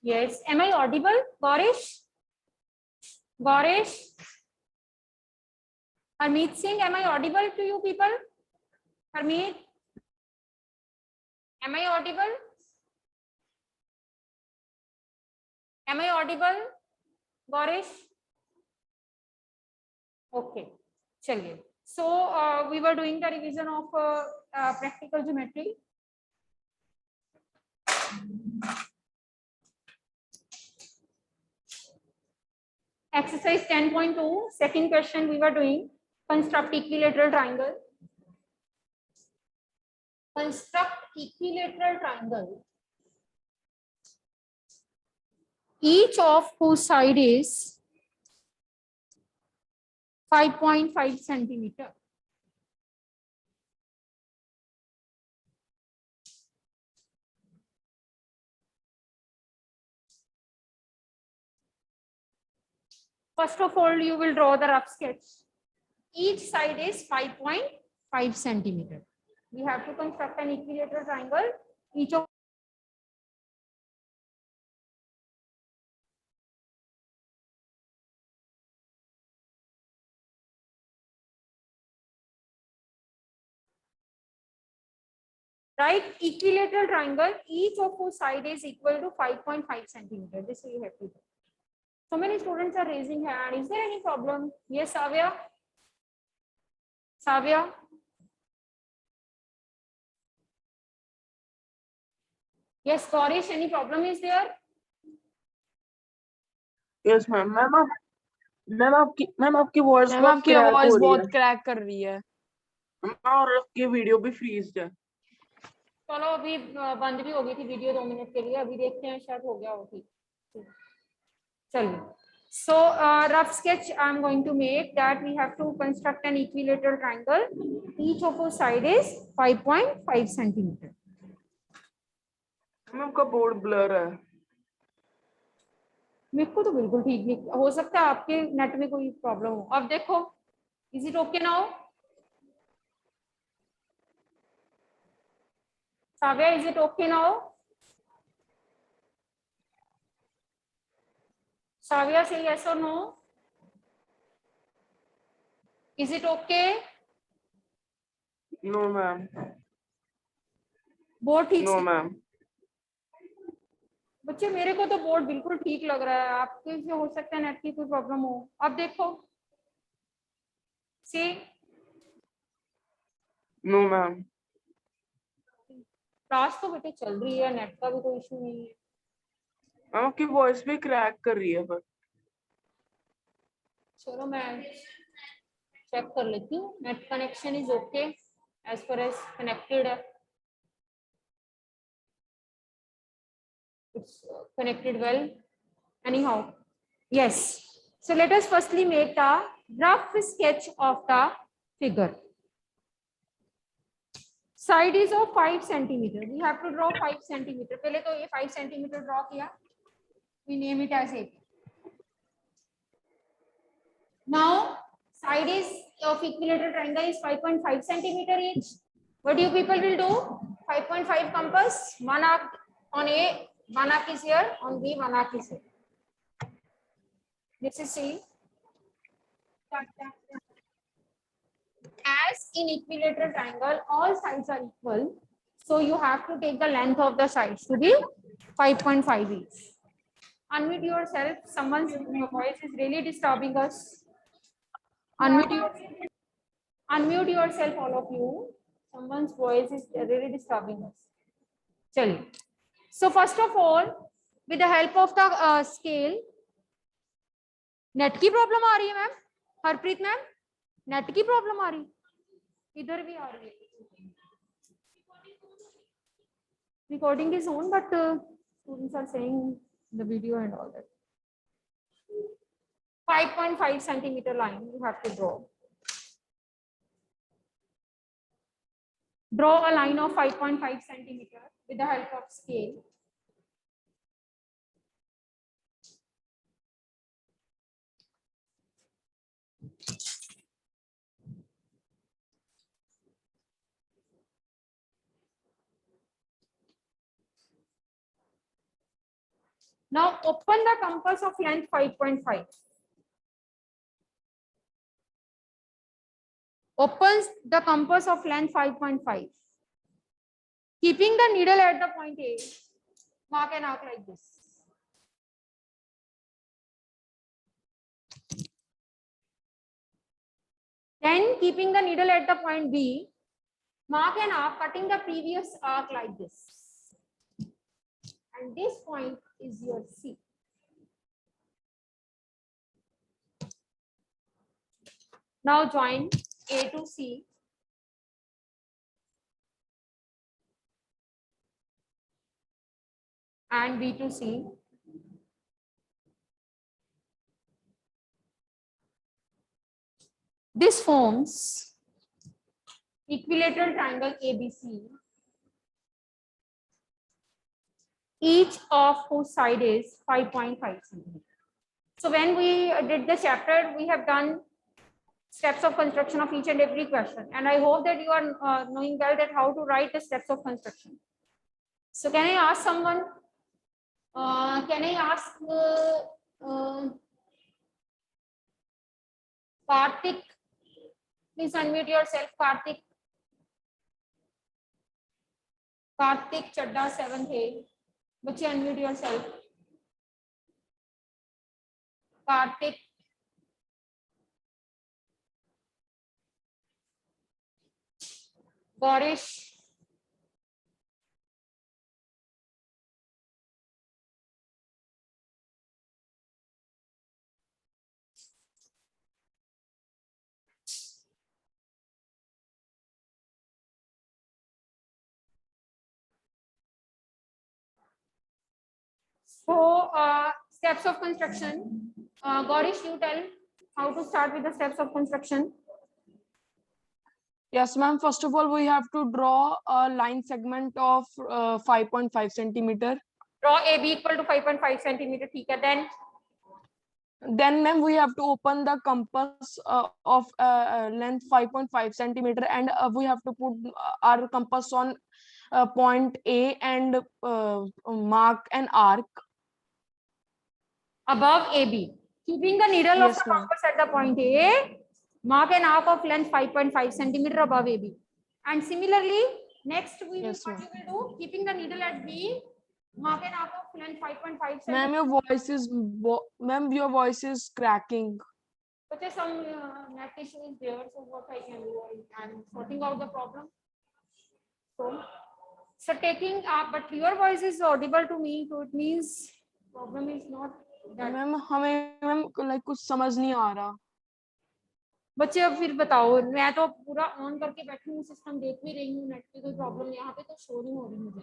Yes. Am I audible, Gaurish? Gaurish? Harmeet Singh, am I audible to you people? Harmeet? Am I audible? Am I audible? Gaurish? Okay. Chaliye. So we were doing the revision of practical geometry. Exercise 10.2, second question we were doing, construct equilateral triangle. Construct equilateral triangle, each of whose side is 5.5 centimeter. First of all, you will draw the rough sketch. Each side is 5.5 centimeter. We have to construct an equilateral triangle. Each of right, equilateral triangle, each of whose side is equal to 5.5 centimeter. This you have to do. So many students are raising hand. Is there any problem? Yes, Savya. Savya. Yes, Gaurish, any problem is there? Yes, ma'am. Ma'am आपकी voice बहुत crack कर रही है और आपकी video भी freeze है। चलो अभी बंद भी हो गई थी वीडियो 2 मिनट के लिए, अभी देखते हैं शायद हो गया हो ठीक। चलिए, so rough sketch I am going to make that we have to construct an equilateral triangle. Each of whose side is 5.5 centimeter. Ma'am आपका बोर्ड ब्लर है। मेरे को तो बिल्कुल ठीक नहीं, हो सकता है आपके नेट में कोई प्रॉब्लम हो। अब देखो, is it okay now? Savya, is it okay now? Savya, say yes or no. Is it okay? No ma'am. Board ठीक नो से? मैम। बच्चे मेरे को तो बोर्ड बिल्कुल ठीक लग रहा है, आपके से हो सकता है नेट की कोई प्रॉब्लम हो। अब देखो, सी नो मैम। क्लास तो बेटे चल रही है, नेट का भी कोई इशू नहीं है। मैम आपकी वॉइस भी क्रैक कर रही है पर। चलो मैं चेक कर लेती हूँ। Net connection is okay as far as connected है, it's connected well anyhow. Yes, so let us firstly make the rough sketch of the figure. Side is of 5 centimeter. We have to draw 5 centimeter. पहले तो ये 5 centimeter draw किया, we name it as 8. Now side is of equilateral triangle is 5.5 centimeter each. What you people will do? 5.5 compass, one arc on A, one arc is here, on B, one arc is here. This is C. As in equilateral triangle, all sides are equal. So you have to take the length of the sides to be 5.5 each. Unmute yourself. Someone's voice is really disturbing us. Unmute yourself, all of you. Someone's voice is really disturbing us. Chaliye. So first of all, with the help of the scale, net की problem आ रही है ma'am? Harpreet ma'am, net की problem आ रही? इधर भी आ रही है। Recording is on, but students are saying the video and all that. 5.5 centimeter line you have to draw. Draw a line of 5.5 centimeter with the help of scale. Now open the compass of length 5.5. Opens the compass of length 5.5. Keeping the needle at the point A, mark an arc like this. Then keeping the needle at the point B, mark an arc cutting the previous arc like this. And this point is your C. Now join A to C. And B to C. This forms equilateral triangle ABC, each of whose side is 5.5 centimeters. So when we did the chapter, we have done steps of construction of each and every question. And I hope that you are knowing well that how to write the steps of construction. So can I ask someone, Karthik, please unmute yourself, Karthik. Karthik Chadda 7th A. Bache, unmute yourself. Karthik. Gaurish. So, steps of construction. Gaurish, you tell how to start with the steps of construction. Yes, ma'am. First of all, we have to draw a line segment of 5.5 centimeter. Draw AB equal to 5.5 centimeter. Then, ma'am, we have to open the compass of length 5.5 centimeter, and we have to put our compass on point A and mark an arc above AB. Keeping the needle Yes, of the ma'am. compass at the point A, mark an arc of length 5.5 centimeter above AB. And similarly, next Yes, what ma'am. we will do, keeping the needle at B, mark an arc of length 5.5 centimeter. Ma'am, your voice is cracking. But some net issue is there, so what I can do, I'm sorting out the problem. So taking up, but your voice is audible to me, so it means problem is not that. Ma'am हमें like कुछ समझ नहीं आ रहा. बच्चे अब फिर बताओ, मैं तो पूरा ऑन करके बैठी हूँ, सिस्टम देख भी रही हूँ, नेट पे कोई प्रॉब्लम यहाँ पे तो शो नहीं हो रही मुझे.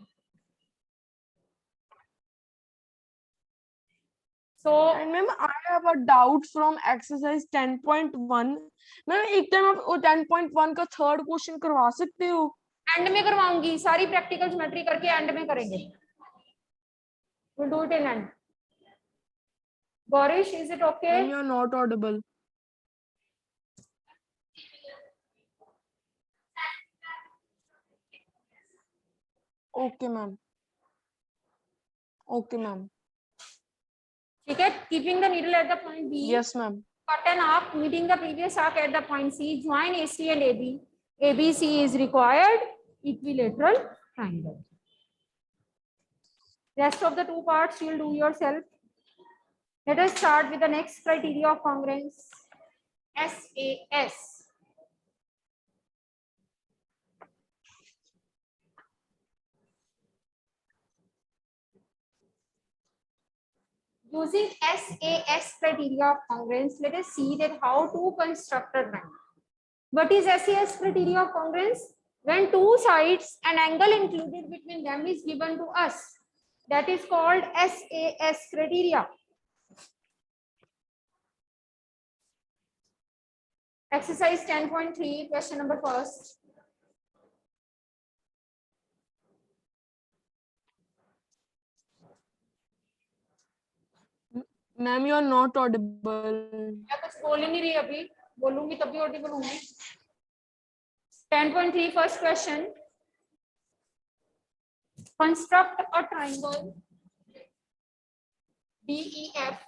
So and ma'am, I have a doubt from exercise 10.1. Ma'am एक टाइम आप 10.1 का थर्ड क्वेश्चन करवा सकते हो? एंड में करवाऊंगी, सारी प्रैक्टिकल ज्योमेट्री करके एंड में करेंगे. We'll do it in end. Gaurish, is it okay? Ma'am, you are not audible. Okay, ma'am. Okay, ma'am. ठीक है. Keeping the needle at the point B. Yes, ma'am. Cut an arc meeting the previous arc at the point C. Join AC and AB. ABC is required. Equilateral triangle. Rest of the two parts you'll do yourself. Let us start with the next criteria of congruence. SAS. Using SAS criteria of congruence, let us see that how to construct a triangle. What is SAS criteria of congruence? When two sides and angle included between them is given to us. That is called SAS criteria. Exercise 10.3, question number first. Ma'am, you are not audible. मैं कुछ बोल ही नहीं रही अभी, बोलूंगी तभी Audible होंगी. 10.3 first question. Construct a triangle DEF,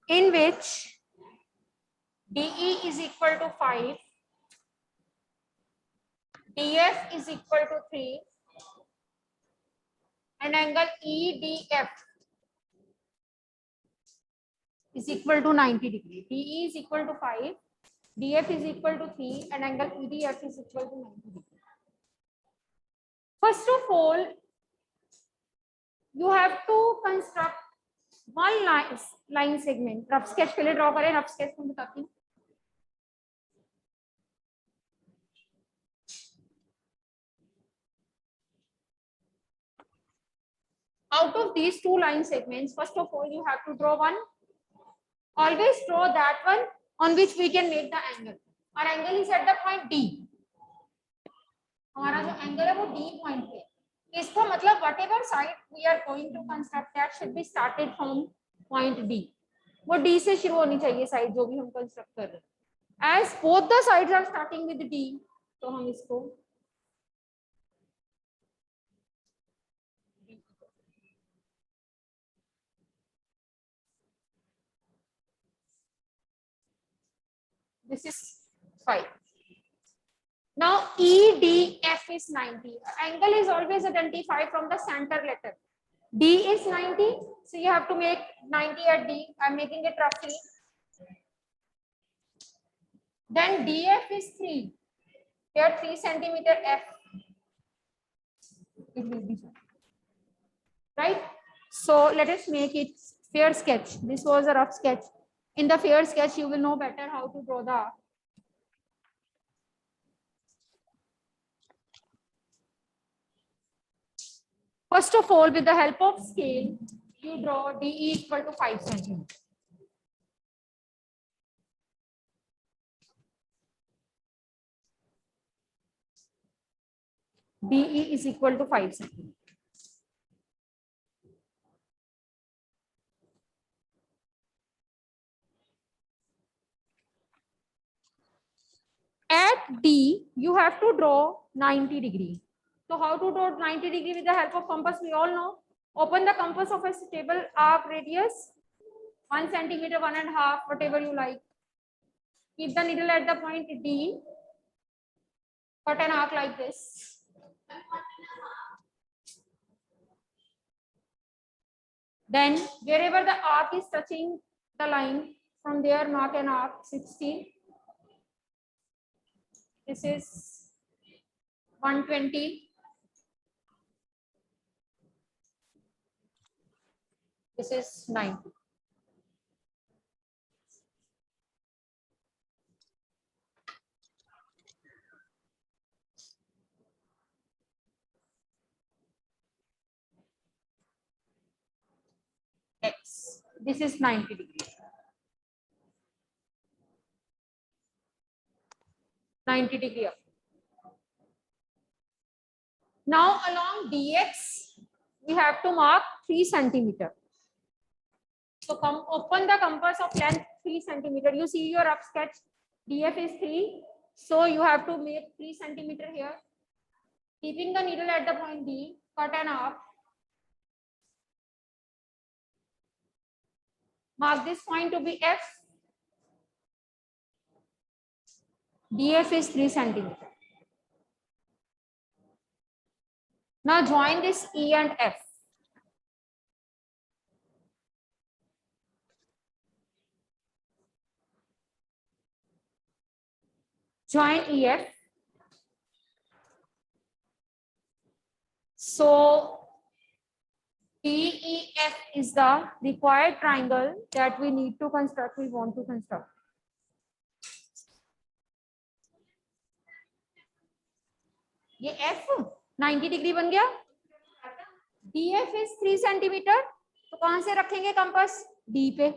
in which DE is equal to 5, DF is equal to 3, and angle EDF is equal to 90 degree. DE is equal to 5, DF is equal to 3, and angle EDF is equal to 90 degree. First of all, you have to construct one line segment. Rough sketch के लिए draw करें. Rough sketch में बताती हूँ. Out of these two line segments, first of all, you have to draw one. Always draw that one on which we can make the angle. Our angle is at the point D. हमारा जो angle है वो D point पे. इसका मतलब whatever side we are going to construct that should be started from point D. वो D से शुरू होनी चाहिए side जो भी हम construct कर रहे हैं. As both the sides are starting with D, तो हम इसको this is 5. Now EDF is 90. Angle is always identified from the center letter. D is 90, so you have to make 90 at D. I'm making it roughly. Then DF is 3. Here 3 centimeter F. It will be right. So let us make it fair sketch. This was a rough sketch. In the fair sketch, you will know better how to draw the. First of all, with the help of scale, you draw DE equal to 5 centimeters. DE is equal to 5 centimeters. At D, you have to draw 90 degree. So how to draw 90 degree with the help of compass? We all know. Open the compass of a stable arc radius, 1 centimeter, 1.5, whatever you like. Keep the needle at the point D. Cut an arc like this. Then wherever the arc is touching the line, from there mark an arc 60. This is 120. This is 90. X. This is 90 degrees. 90 degree up. Now along DX, we have to mark 3 centimeter. So come open the compass of length 3 centimeter. You see your rough sketch. DF is 3. So you have to make 3 centimeter here. Keeping the needle at the point D, cut an arc. Mark this point to be F. DF is 3 centimeter. Now join this E and F. Join EF. So DEF is the required triangle that we need to construct, we want to construct. ये F 90 degree बन गया. DF is 3 centimetre. तो कहां से रखेंगे compass? D पे.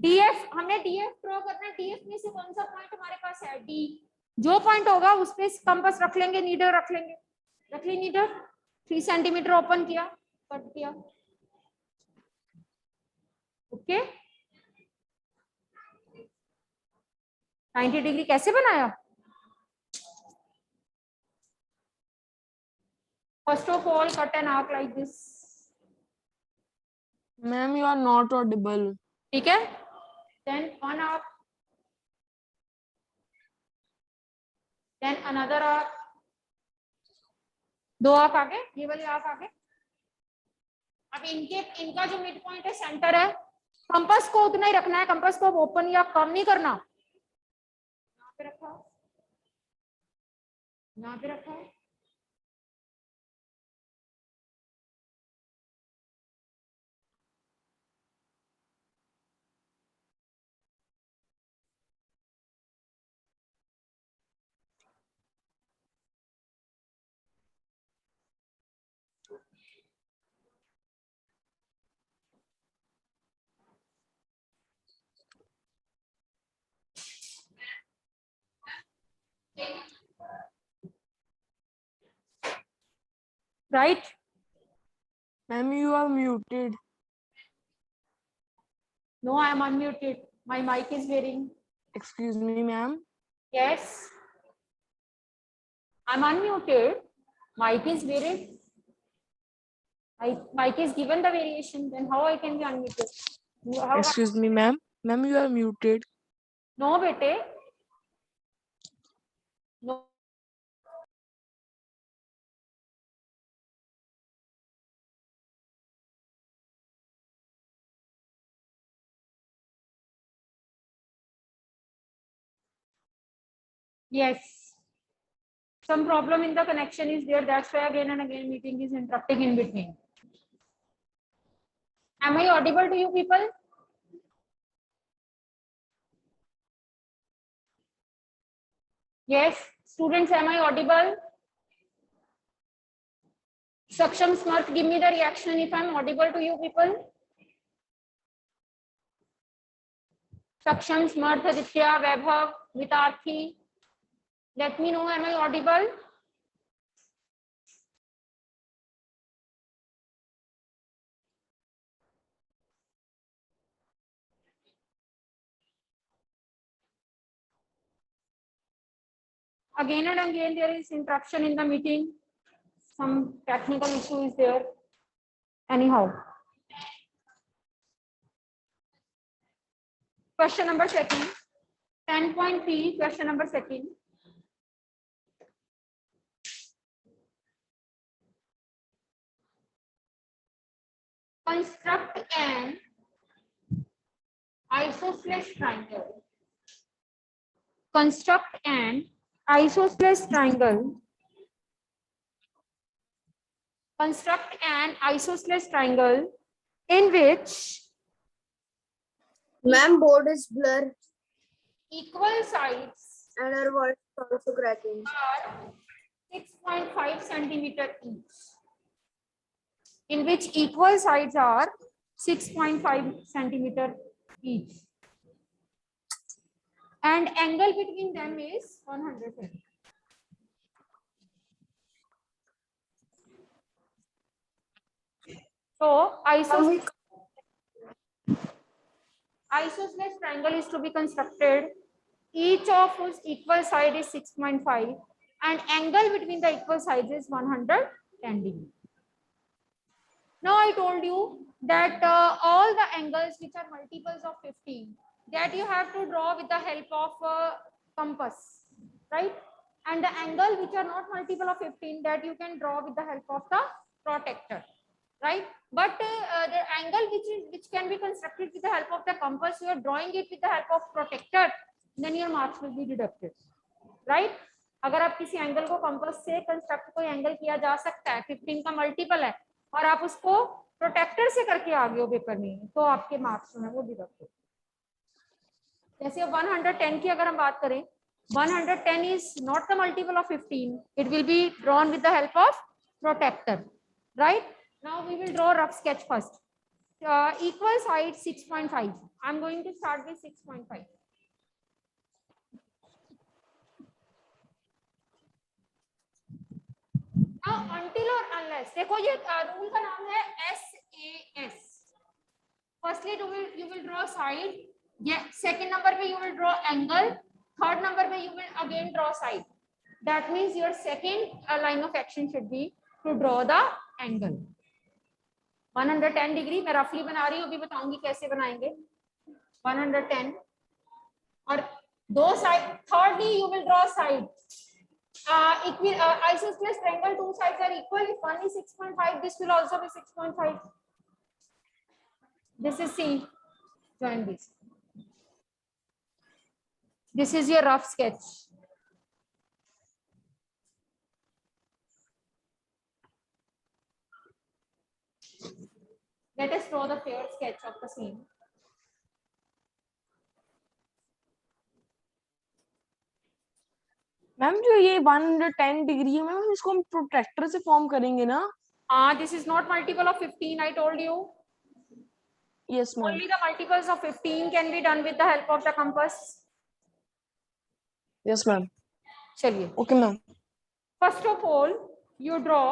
DF हमने DF draw करना है. DF में से कौन सा पॉइंट हमारे पास है? D. जो पॉइंट होगा उस पे कंपास रख लेंगे, नीडल रख लेंगे. रख ली नीडल. 3 सेंटीमीटर ओपन किया, कट किया. ओके. 90 डिग्री कैसे बनाया? First of all, cut an arc like this. Ma'am, you are not audible. ठीक है? Then one arc. Then another arc. दो आर्क आगे, ये वाले आर्क आगे. अब इनका जो मिड पॉइंट है सेंटर है. कंपास को उतना ही रखना है, कंपास को ओपन या कम नहीं करना. यहाँ पे रखा, यहाँ पे रखा. Right? Ma'am, you are muted. No, I am unmuted. My mic is wearing. Excuse me, ma'am. Yes. I'm unmuted. Mic is varied. Mic is given the variation. Then how I can be unmuted? How Excuse me, ma'am. Ma'am, you are muted. No, bete. No. Yes. Some problem in the connection is there. That's why again and again meeting is interrupting in between. Am I audible to you people? Yes. Students, am I audible? Saksham, Smart, give me the reaction if I'm audible to you people. Saksham, Smart, Aditya, Vaibhav, Vitarthi. Let me know, am I audible? Again and again there is interruption in the meeting. Some technical issue is there. Anyhow. Question number second. 10.3, question number second. Construct an isosceles triangle. Construct an isosceles triangle. Construct an isosceles triangle in which Ma'am, board is blur equal sides and our voice is also cracking. are 6.5 centimeter each. In which equal sides are 6.5 centimeter each. And angle between them is 100. So isosceles triangle is to be constructed. Each of whose equal side is 6.5 and angle between the equal sides is 110 degree. Now I told you that all the angles which are multiples of 15 that you have to draw with the help of compass, right? And the angle which are not multiple of 15 that you can draw with the help of the protractor, right? But the angle which can be constructed with the help of the compass, you are drawing it with the help of protractor, then your marks will be deducted, right? अगर आप किसी angle को compass से construct कोई angle किया जा सकता है, 15 का मल्टीपल है और आप उसको प्रोटेक्टर से करके आ गए हो पेपर में, तो आपके मार्क्स जो है वो डिडक्ट होते हैं। जैसे 110 की अगर हम बात करें, 110 is not the multiple of 15. It will be drawn with the help of protractor, right? Now we will draw rough sketch first. Equal side 6.5. I'm going to start with 6.5. Now until or unless, देखो ये rule का नाम है SAS. Firstly, you will draw side. Yeah, second number पे you will draw angle. Third number पे you will again draw side. That means your second line of action should be to draw the angle. 110 degree मैं रफली बना रही हूँ, अभी बताऊंगी कैसे बनाएंगे. 110 और दो side. Thirdly, you will draw side. Isosceles triangle, two sides are equal. If one is 6.5, this will also be 6.5. This is C. Join this. This is your rough sketch. Let us draw the fair sketch of the same. Ma'am जो ये 110 degree है ma'am, इसको हम protractor से form करेंगे ना? This is not multiple of 15, I told you. Yes ma'am. Only the multiples of 15 can be done with the help of the compass. Yes ma'am. चलिए. Okay ma'am. First of all, you draw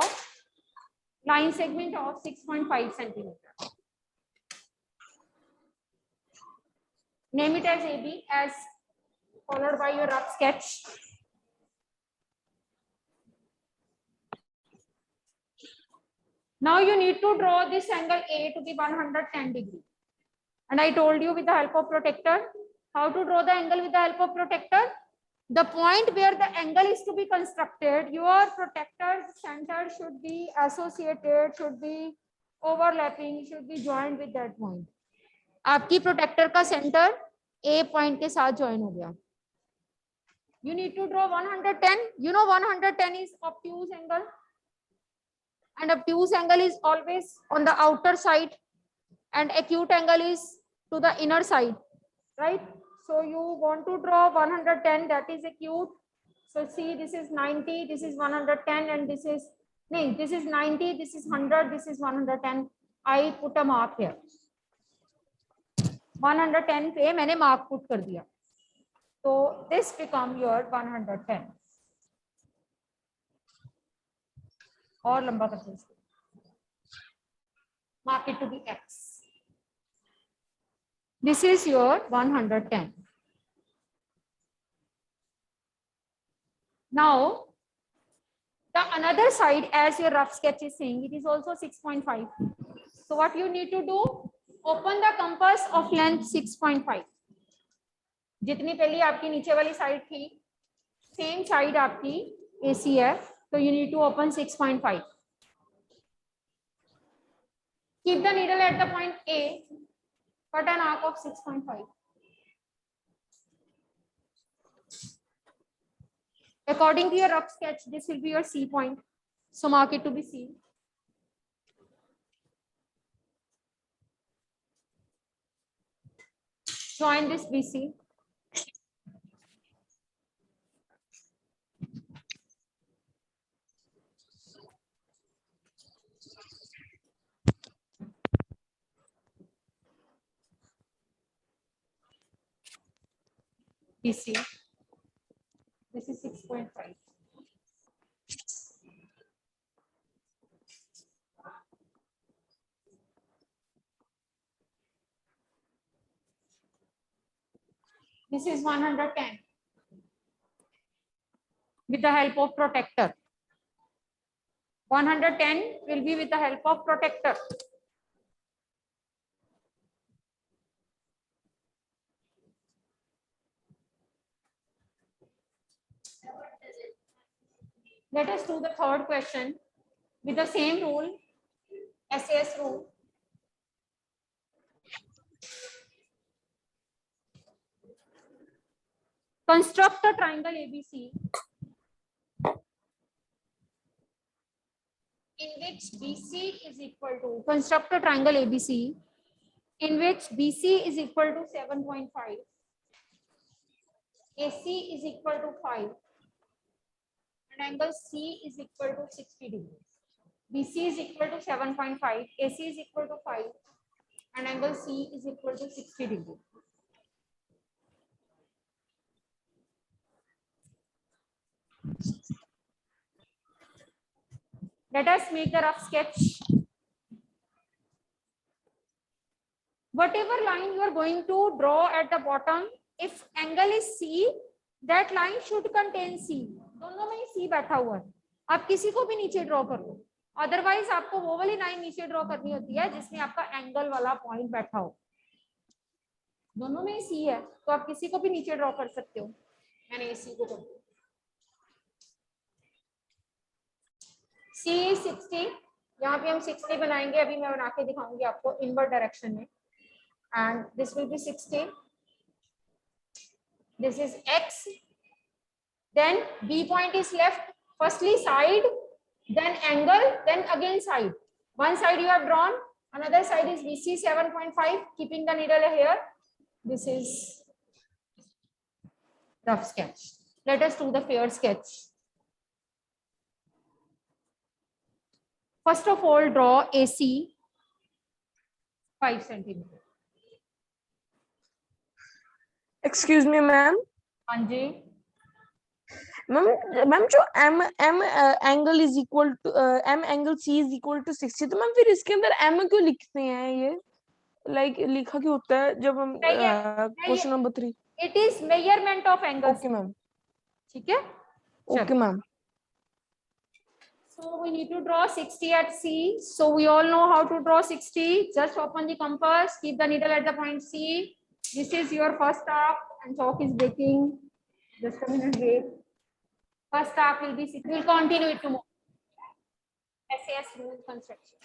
line segment of 6.5 centimeter. Name it as AB, as followed by your rough sketch. Now you need to draw this angle A to be 110 degree. And I told you with the help of protractor, how to draw the angle with the help of protractor. The point where the angle is to be constructed, your protractor's center should be associated, should be overlapping, should be joined with that point. आपकी protractor का center A point के साथ join हो गया. You need to draw 110. You know 110 is obtuse angle. And obtuse angle is always on the outer side and acute angle is to the inner side, right? So you want to draw 110, that is acute. So see, this is 90, this is 110, and this is 90, this is 100, this is 110. I put a mark here. 110 पे मैंने mark put कर दिया. So this become your 110. और लंबा करते हैं. Mark it to be X. This is your 110. Now, the another side, as your rough sketch is saying, it is also 6.5. So what you need to do? Open the compass of length 6.5. जितनी पहली आपकी नीचे वाली side थी, same side आपकी AC है, so you need to open 6.5. Keep the needle at the point A. Cut an arc of 6.5. According to your rough sketch, this will be your C point. So mark it to be C. Join this BC. BC. This is 6.5. This is 110 with the help of protractor. 110 will be with the help of protractor. Let us do the third question with the same rule, SAS rule. Construct a triangle ABC in which BC is equal to, construct a triangle ABC in which BC is equal to 7.5, AC is equal to 5, and angle C is equal to 60 degrees. BC is equal to 7.5, AC is equal to 5, and angle C is equal to 60 degrees. Let us make the rough sketch. Whatever line you are going to draw at the bottom, if angle is C, that line should contain C. दोनों में C बैठा हुआ है. आप किसी को भी नीचे draw कर लो. अदरवाइज आपको वो वाली लाइन नीचे ड्रॉ करनी होती है जिसमें आपका एंगल वाला पॉइंट बैठा हो। दोनों में सी है तो आप किसी को भी नीचे ड्रॉ कर सकते हो। मैंने इसी को कर दिया। सी 60, यहाँ पे हम 60 बनाएंगे, अभी मैं बना के दिखाऊंगी आपको इनवर्ट डायरेक्शन में। And this will be 60, this is x, then B point is left, firstly side, then angle, then again side. One side you have drawn, another side is BC 7.5, keeping the needle here. This is rough sketch. Let us do the fair sketch. First of all, draw AC 5 centimeter. Excuse me, ma'am. हाँ जी, ma'am जो m angle is equal to m angle c is equal to 60, तो ma'am फिर इसके अंदर m क्यों लिखते हैं ये? लाइक लिखा क्यों होता है जब हम question number 3? it is measurement of angles. Okay ma'am, ठीक है, okay ma'am. so we need to draw 60 at C. So we all know how to draw 60. Just open the compass, keep the needle at the point C. This is your first arc and chalk is breaking. Just a minute, wait. First arc will be 60. We'll continue it tomorrow. SAS rule construction.